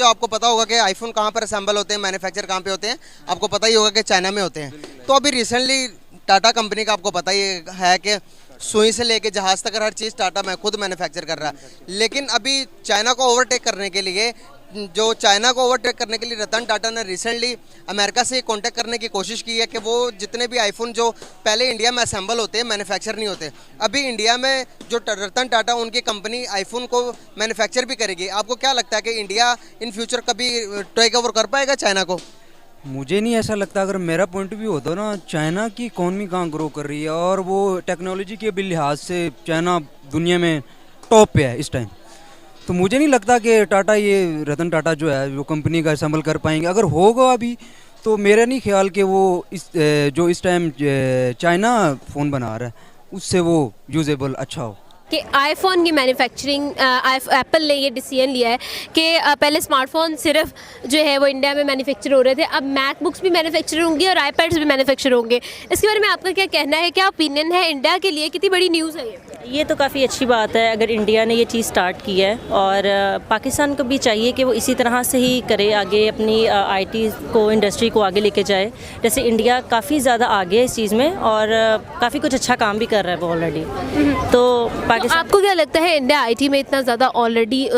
जो आपको पता होगा कि आईफोन कहाँ पर असेंबल होते हैं, मैन्युफैक्चर कहाँ पे होते हैं, आपको पता ही होगा कि चाइना में होते हैं। तो अभी रिसेंटली टाटा कंपनी का आपको पता ही है कि सुई से लेके जहाज तक हर चीज़ टाटा में खुद मैन्युफैक्चर कर रहा है। लेकिन अभी चाइना को ओवरटेक करने के लिए रतन टाटा ने रिसेंटली अमेरिका से कांटेक्ट करने की कोशिश की है कि वो जितने भी आईफोन जो पहले इंडिया में असेंबल होते हैं, मैन्युफैक्चर नहीं होते, अभी इंडिया में जो रतन टाटा उनकी कंपनी आईफोन को मैन्युफैक्चर भी करेगी। आपको क्या लगता है कि इंडिया इन फ्यूचर कभी टेक ओवर कर पाएगा चाइना को? मुझे नहीं ऐसा लगता। अगर मेरा पॉइंट व्यू होता ना, चाइना की इकॉनमी कहाँ ग्रो कर रही है और वो टेक्नोलॉजी के भी लिहाज से चाइना दुनिया में टॉप पे है इस टाइम। तो मुझे नहीं लगता कि टाटा, ये रतन टाटा जो है वो कंपनी का संभल कर पाएंगे। अगर होगा अभी तो मेरा नहीं ख्याल कि वो जो इस टाइम चाइना फ़ोन बना रहा है उससे वो यूजेबल अच्छा हो। कि आईफोन की मैन्युफैक्चरिंग एप्पल ने ये डिसीजन लिया है कि पहले स्मार्टफोन सिर्फ जो है वो इंडिया में मैन्युफैक्चर हो रहे थे, अब मैकबुक्स भी मैन्युफैक्चर होंगे और आईपैड्स भी मैन्युफैक्चर होंगे। इसके बारे में आपका क्या कहना है, क्या ओपिनियन है? इंडिया के लिए कितनी बड़ी न्यूज़ है ये? तो काफ़ी अच्छी बात है अगर इंडिया ने ये चीज़ स्टार्ट की है, और पाकिस्तान को भी चाहिए कि वो इसी तरह से ही करे, आगे अपनी आईटी को, इंडस्ट्री को आगे लेके जाए। जैसे इंडिया काफ़ी ज़्यादा आगे है इस चीज़ में और काफ़ी कुछ अच्छा काम भी कर रहा है वो ऑलरेडी। तो आपको क्या लगता है, इंडिया आईटी में इतना ज़्यादा ऑलरेडी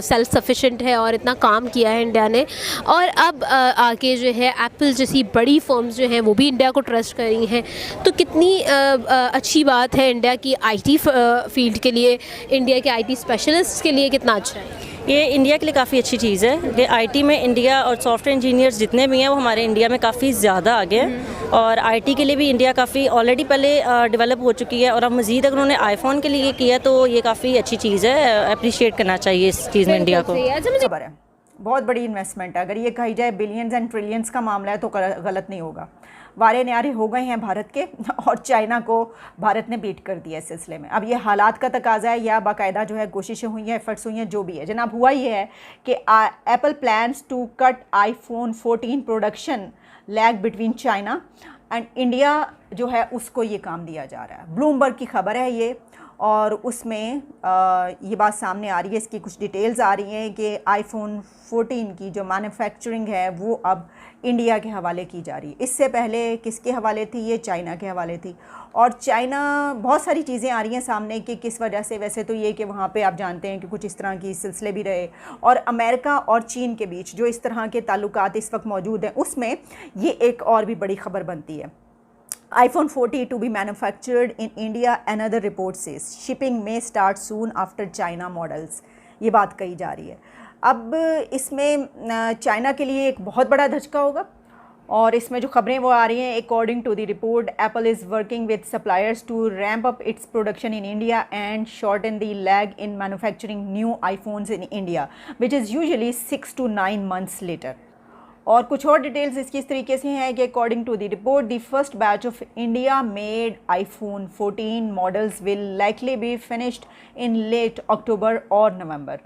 सेल्फ सफिशिएंट है और इतना काम किया है इंडिया ने, और अब आगे जो है एप्पल जैसी बड़ी फर्म्स जो हैं वो भी इंडिया को ट्रस्ट कर रही हैं, तो कितनी अच्छी बात है इंडिया की आईटी फील्ड के लिए, इंडिया के आईटी स्पेशलिस्ट के लिए कितना अच्छा है ये? इंडिया के लिए काफ़ी अच्छी चीज़ है कि आईटी में इंडिया और सॉफ्टवेयर इंजीनियर्स जितने भी हैं वो हमारे इंडिया में काफ़ी ज़्यादा आगे हैं, और आईटी के लिए भी इंडिया काफ़ी ऑलरेडी पहले डेवलप हो चुकी है, और अब मज़ीद अगर उन्होंने आईफोन के लिए किया तो ये काफ़ी अच्छी चीज़ है, अप्रिशिएट करना चाहिए इस चीज़ में इंडिया को। खबर है, बहुत बड़ी इन्वेस्टमेंट है। अगर ये कही जाए बिलियंस एंड ट्रिलियंस का मामला है तो गलत नहीं होगा। वारे न्यारे हो गए हैं भारत के, और चाइना को भारत ने बीट कर दिया इस सिलसिले में। अब ये हालात का तकाजा है या बाकायदा जो है कोशिशें हुई हैं, एफर्ट्स हुई हैं, जो भी है जनाब, हुआ ये है कि Apple plans to cut iPhone 14 production lag between China and India, जो है उसको ये काम दिया जा रहा है। ब्लूमबर्ग की खबर है ये, और उसमें ये बात सामने आ रही है, इसकी कुछ डिटेल्स आ रही हैं कि आईफोन 14 की जो मैन्युफैक्चरिंग है वो अब इंडिया के हवाले की जा रही है। इससे पहले किसके हवाले थी? ये चाइना के हवाले थी। और चाइना, बहुत सारी चीज़ें आ रही हैं सामने कि किस वजह से। वैसे तो ये कि वहाँ पे आप जानते हैं कि कुछ इस तरह की सिलसिले भी रहे, और अमेरिका और चीन के बीच जो इस तरह के ताल्लुकात इस वक्त मौजूद हैं, उसमें ये एक और भी बड़ी खबर बनती है। iPhone 40 to be manufactured in India, another report says. Shipping may start soon after China models. ये बात कही जा रही है। अब इसमें चाइना के लिए एक बहुत बड़ा धचका होगा, और इसमें जो खबरें वो आ रही हैं, according to the report, Apple is working with suppliers to ramp up its production in India and shorten the lag in manufacturing new iPhones in India, which is usually 6 to 9 months later. और कुछ और details इसकी इस तरीके से हैं कि according to the report, the first batch of India made iPhone 14 models will likely be finished in late October और नवंबर।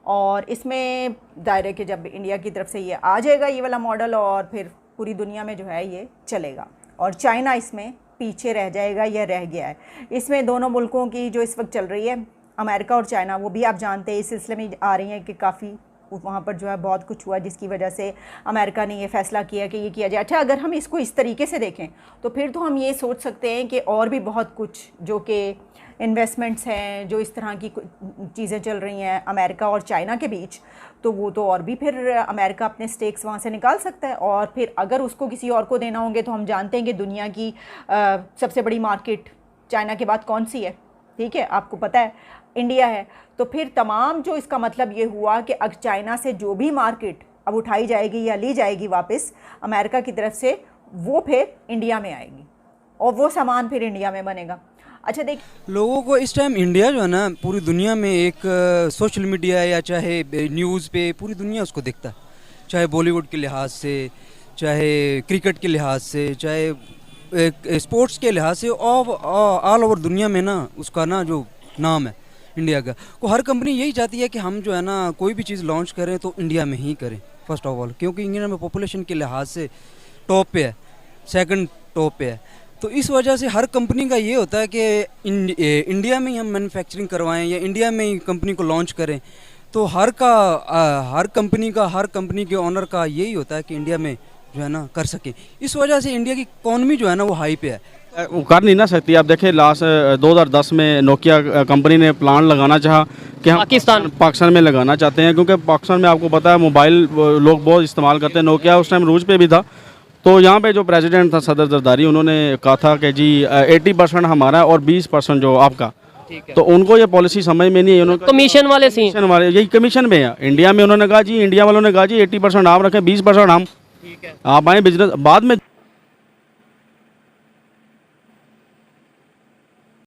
और इसमें दायरे के जब इंडिया की तरफ से ये आ जाएगा ये वाला मॉडल, और फिर पूरी दुनिया में जो है ये चलेगा, और चाइना इसमें पीछे रह जाएगा या रह गया है। इसमें दोनों मुल्कों की जो इस वक्त चल रही है, अमेरिका और चाइना, वो भी आप जानते हैं इस सिलसिले में आ रही हैं कि काफ़ी वहाँ पर जो है बहुत कुछ हुआ, जिसकी वजह से अमेरिका ने ये फ़ैसला किया कि ये किया जाए। अच्छा, अगर हम इसको इस तरीके से देखें तो फिर तो हम ये सोच सकते हैं कि और भी बहुत कुछ जो कि इन्वेस्टमेंट्स हैं, जो इस तरह की चीज़ें चल रही हैं अमेरिका और चाइना के बीच, तो वो तो और भी फिर अमेरिका अपने स्टेक्स वहाँ से निकाल सकता है, और फिर अगर उसको किसी और को देना होंगे तो हम जानते हैं कि दुनिया की सबसे बड़ी मार्केट चाइना के बाद कौन सी है? ठीक है, आपको पता है, इंडिया है। तो फिर तमाम जो इसका मतलब ये हुआ कि अब चाइना से जो भी मार्केट अब उठाई जाएगी या ली जाएगी वापस अमेरिका की तरफ से, वो फिर इंडिया में आएगी और वो सामान फिर इंडिया में बनेगा। अच्छा देख, लोगों को इस टाइम इंडिया जो है ना, पूरी दुनिया में एक सोशल मीडिया या चाहे न्यूज़ पे पूरी दुनिया उसको देखता है, चाहे बॉलीवुड के लिहाज से, चाहे क्रिकेट के लिहाज से, चाहे स्पोर्ट्स के लिहाज से, ऑल ओवर दुनिया में ना उसका ना जो नाम है इंडिया का, को हर कंपनी यही चाहती है कि हम जो है ना कोई भी चीज़ लॉन्च करें तो इंडिया में ही करें फर्स्ट ऑफ ऑल, क्योंकि इंडिया में पॉपुलेशन के लिहाज से टॉप पे है, सेकंड टॉप पे है। तो इस वजह से हर कंपनी का ये होता है कि इंडिया में ही हम मैन्युफैक्चरिंग करवाएं या इंडिया में ही कंपनी को लॉन्च करें। तो हर कंपनी के ओनर का यही होता है कि इंडिया में जो है ना कर सके। इस वजह से इंडिया की इकॉनमी जो है ना वो हाई पे है। वो कर नहीं ना सकती। आप देखें लास्ट 2010 में नोकिया कंपनी ने प्लांट लगाना चाहा कि हम पाकिस्तान में लगाना चाहते हैं, क्योंकि पाकिस्तान में आपको पता है मोबाइल लोग बहुत इस्तेमाल करते हैं। नोकिया उस टाइम रूज पे भी था। तो यहाँ पे जो प्रेसिडेंट था सदर जरदारी, उन्होंने कहा था कि जी 80% हमारा है और 20% जो आपका। तो उनको ये पॉलिसी समझ में नहीं है। उन्होंने कमीशन वाले यही कमीशन में है इंडिया में। उन्होंने कहा जी, इंडिया वालों ने कहा जी 80% आप रखें, 20% हम, आप आए बिजनेस। बाद में